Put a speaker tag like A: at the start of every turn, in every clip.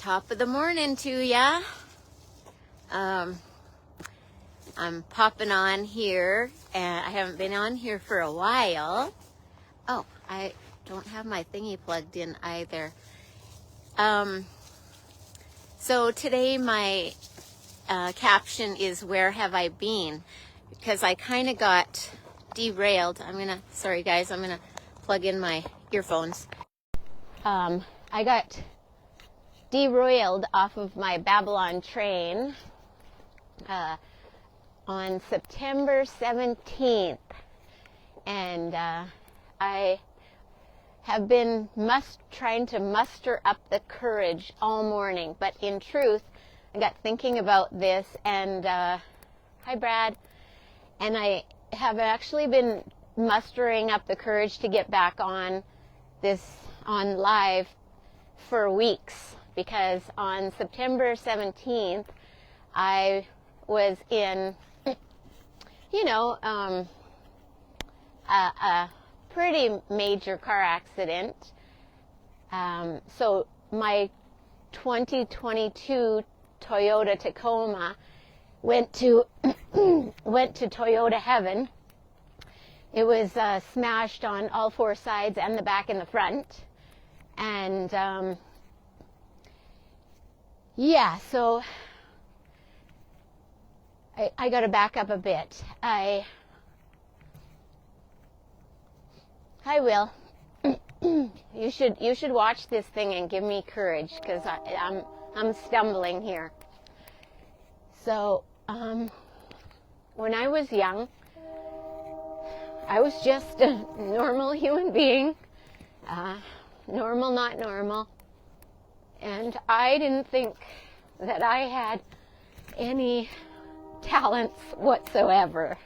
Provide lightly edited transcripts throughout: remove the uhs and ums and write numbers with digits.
A: Top of the morning to ya. I'm popping on here, and I haven't been on here for a while. Oh, I don't have my thingy plugged in either. So today my caption is, where have I been? Because I kind of got derailed. Sorry guys, I'm gonna plug in my earphones. I got derailed off of my Babylon train on September 17th, and I have been trying to muster up the courage all morning, but in truth I got thinking about this, and hi Brad, and I have actually been mustering up the courage to get back on live for weeks, because on September 17th I was in a pretty major car accident. So my 2022 Toyota Tacoma went to Toyota heaven. It was smashed on all four sides and the back and the front. And so I got to back up a bit. Hi, Will. You should watch this thing and give me courage, because I'm stumbling here. So when I was young, I was just a normal human being, normal, not normal, and I didn't think that I had any talents whatsoever.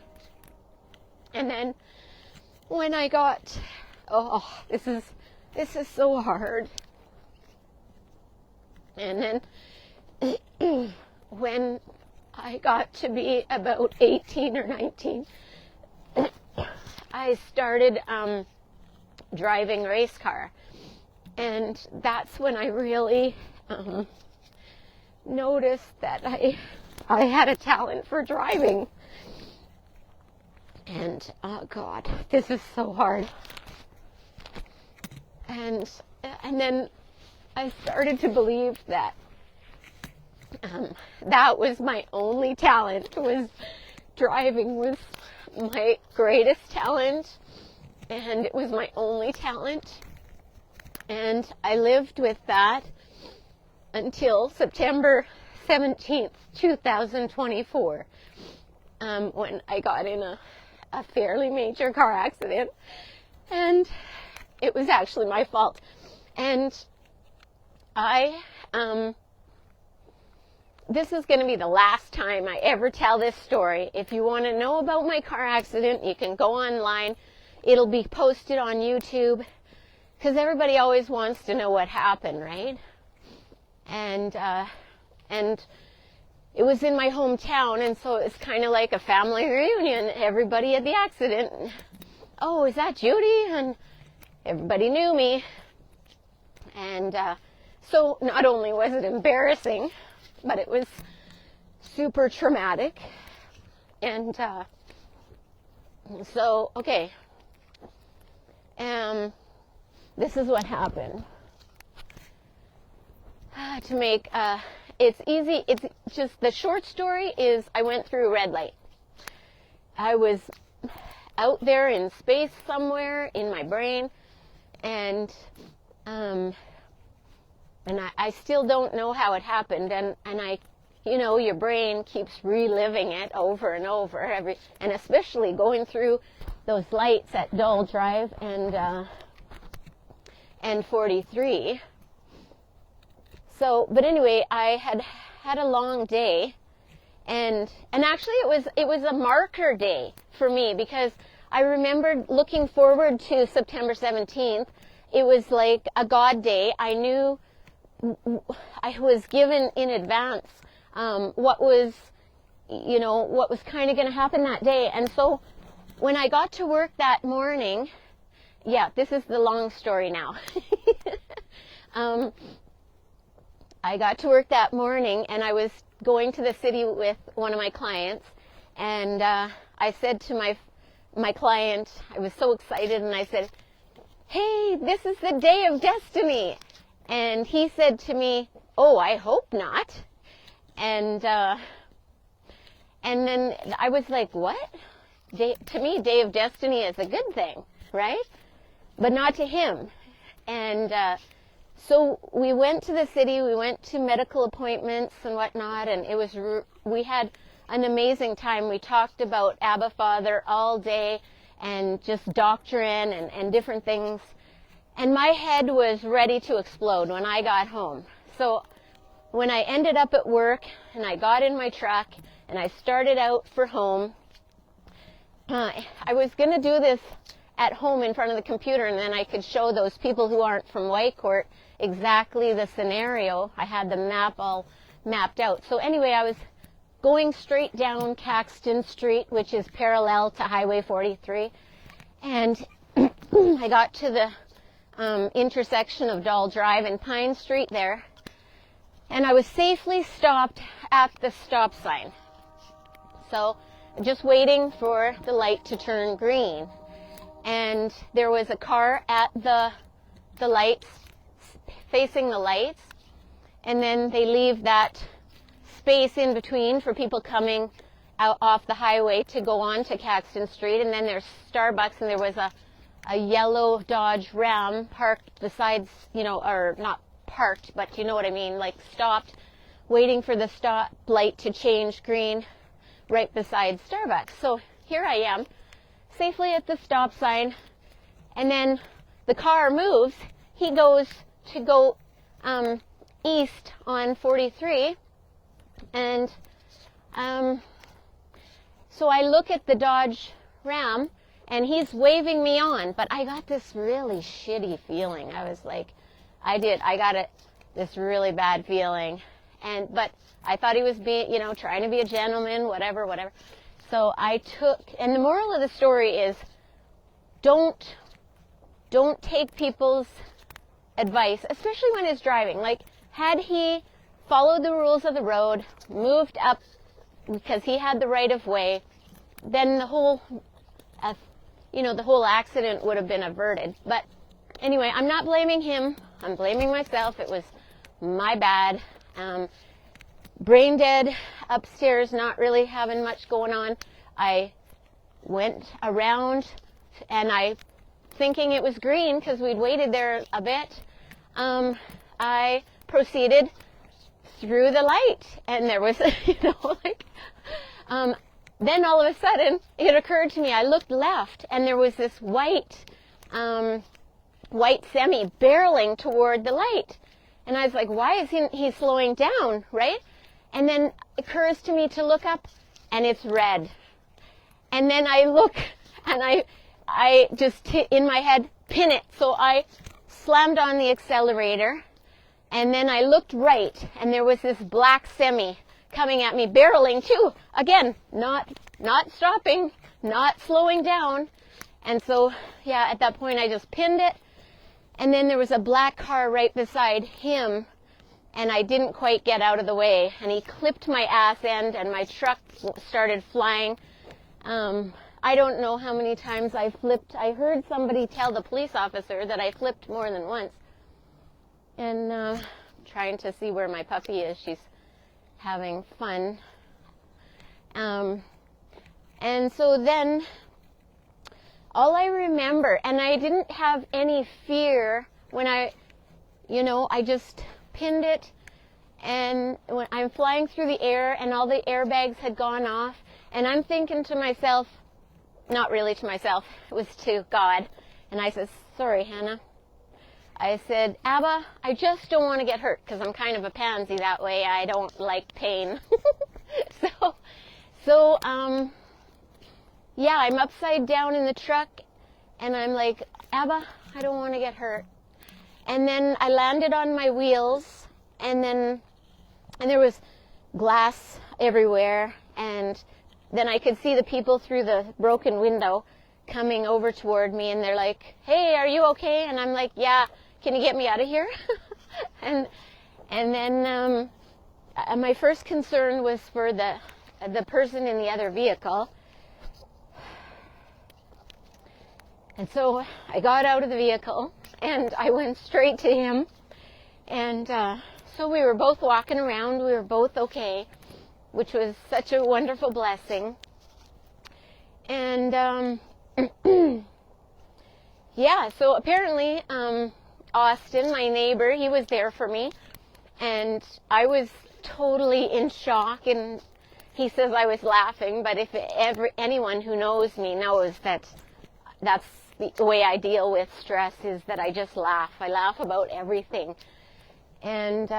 A: And then when I got, this is so hard. And then when I got to be about 18 or 19, I started driving race car, and that's when I really noticed that I had a talent for driving. And oh God, this is so hard. And then I started to believe that that was my only talent, was driving was my greatest talent, and it was my only talent. And I lived with that until September 17th, 2024, when I got in a fairly major car accident, and it was actually my fault. And this is going to be the last time I ever tell this story. If you want to know about my car accident, you can go online. It'll be posted on YouTube, because everybody always wants to know what happened, right? And it was in my hometown, and so it's kind of like a family reunion. Everybody at the accident. Oh, is that Judy? And everybody knew me. And so not only was it embarrassing, but it was super traumatic. And so, okay. This is what happened. To make it's easy, it's just, the short story is, I went through a red light. I was out there in space somewhere in my brain, and I still don't know how it happened, and I, your brain keeps reliving it over and over, and especially going through those lights at Dole Drive and 43. So, but anyway, I had a long day, and actually it was a marker day for me, because I remembered looking forward to September 17th. It was like a God day. I knew I was given in advance what was kind of going to happen that day. And so when I got to work that morning, this is the long story now. I got to work that morning, and I was going to the city with one of my clients, and I said to my client, I was so excited, and I said, "Hey, this is the day of destiny." And he said to me, "Oh, I hope not." And then I was like, "What?" To me, day of destiny is a good thing, right? But not to him. And so we went to the city, we went to medical appointments and whatnot, and we had an amazing time. We talked about Abba Father all day and just doctrine and different things. And my head was ready to explode when I got home. So when I ended up at work and I got in my truck and I started out for home, I was going to do this at home in front of the computer, and then I could show those people who aren't from Whitecourt exactly the scenario. I had the map all mapped out. So anyway, I was going straight down Caxton Street, which is parallel to Highway 43, and I got to the intersection of Doll Drive and Pine Street there, and I was safely stopped at the stop sign. So just waiting for the light to turn green. And there was a car at the lights, facing the lights, and then they leave that space in between for people coming out off the highway to go on to Caxton Street. And then there's Starbucks, and there was a yellow Dodge Ram parked besides, or not parked, but you know what I mean, like stopped, waiting for the stop light to change green right beside Starbucks. So here I am, safely at the stop sign, and then the car moves. He goes to go east on 43, and so I look at the Dodge Ram, and he's waving me on, but I got this really shitty feeling. I was like, I got this really bad feeling, but I thought he was being, trying to be a gentleman, whatever. So and the moral of the story is, don't take people's advice, especially when it's driving. Like, had he followed the rules of the road, moved up because he had the right of way, then the whole accident would have been averted. But anyway, I'm not blaming him. I'm blaming myself. It was my bad. Brain dead upstairs, not really having much going on. I went around, and thinking it was green because we'd waited there a bit, I proceeded through the light, and there was, then all of a sudden it occurred to me, I looked left, and there was this white semi barreling toward the light. And I was like, why is he slowing down, right? And then it occurs to me to look up, and it's red. And then I look, and I just, in my head, pin it. So I slammed on the accelerator, and then I looked right, and there was this black semi coming at me, barreling too. Again, not stopping, not slowing down. And so, yeah, at that point I just pinned it. And then there was a black car right beside him, and I didn't quite get out of the way. And he clipped my ass end, and my truck started flying. I don't know how many times I flipped. I heard somebody tell the police officer that I flipped more than once. And trying to see where my puppy is. She's having fun. And so then, all I remember, and I didn't have any fear when I just pinned it, and when I'm flying through the air, and all the airbags had gone off, and I'm thinking to myself, not really to myself, it was to God, and I said, sorry, Hannah. I said, Abba, I just don't want to get hurt, because I'm kind of a pansy that way. I don't like pain. So, yeah, I'm upside down in the truck, and I'm like, Abba, I don't want to get hurt. And then I landed on my wheels, and there was glass everywhere, and then I could see the people through the broken window coming over toward me, and they're like, hey, are you okay? And I'm like, yeah, can you get me out of here? and And then my first concern was for the person in the other vehicle. And so I got out of the vehicle and I went straight to him. And so we were both walking around. We were both okay, which was such a wonderful blessing. And yeah, so apparently Austin, my neighbor, he was there for me. And I was totally in shock. And he says I was laughing. But if anyone who knows me knows that that's the way I deal with stress, is that I just laugh. I laugh about everything. And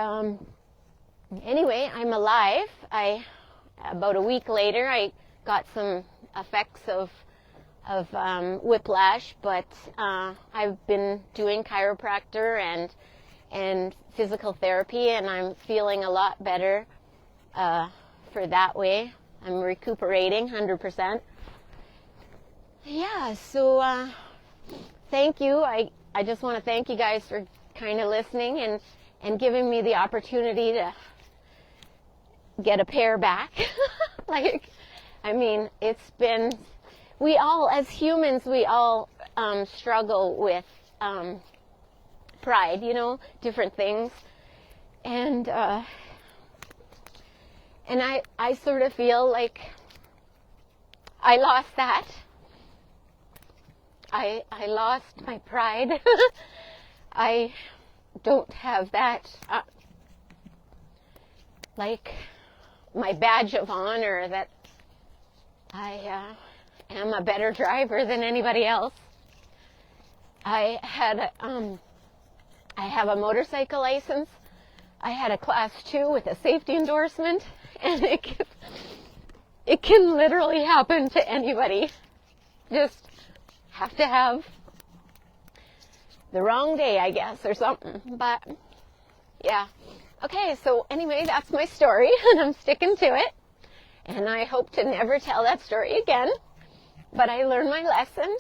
A: anyway, I'm alive. About a week later, I got some effects of whiplash, but I've been doing chiropractor and physical therapy, and I'm feeling a lot better for that way. I'm recuperating 100%. Yeah, so thank you. I just want to thank you guys for kind of listening and giving me the opportunity to get a pair back. Like, I mean, it's been, we all, as humans, we all struggle with pride, you know, different things. And I sort of feel like I lost that. I lost my pride. I don't have that, like, my badge of honor that I am a better driver than anybody else. I have a motorcycle license. I had a class 2 with a safety endorsement, and it can literally happen to anybody. Just have to have the wrong day, I guess, or something. But yeah. Okay, so anyway, that's my story, and I'm sticking to it. And I hope to never tell that story again. But I learned my lesson.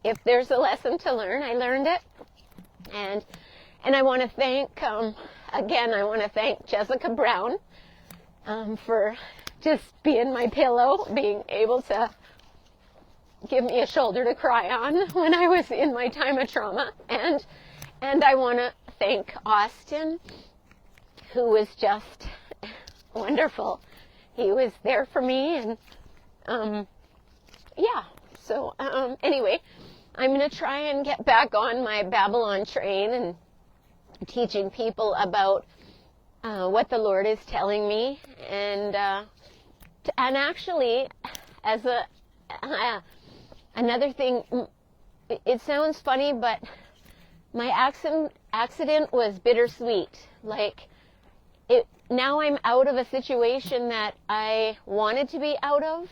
A: If there's a lesson to learn, I learned it. And I want to thank, again, I want to thank Jessica Brown for just being my pillow, being able to give me a shoulder to cry on when I was in my time of trauma. And I want to thank Austin, who was just wonderful. He was there for me, and yeah. So anyway, I'm going to try and get back on my Babylon train and teaching people about what the Lord is telling me, and actually, as another thing, it sounds funny, but my accident was bittersweet. Like, now I'm out of a situation that I wanted to be out of,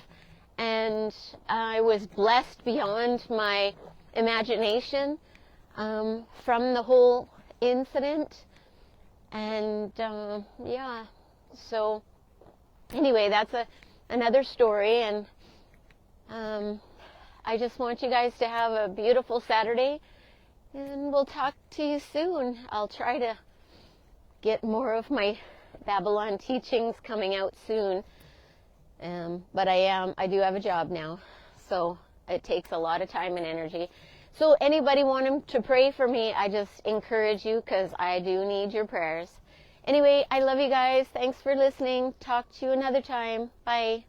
A: and I was blessed beyond my imagination from the whole incident. And yeah, so anyway, that's another story, and I just want you guys to have a beautiful Saturday, and we'll talk to you soon. I'll try to get more of my Babylon teachings coming out soon. But I do have a job now, so it takes a lot of time and energy. So anybody wanting to pray for me, I just encourage you, because I do need your prayers. Anyway, I love you guys. Thanks for listening. Talk to you another time. Bye.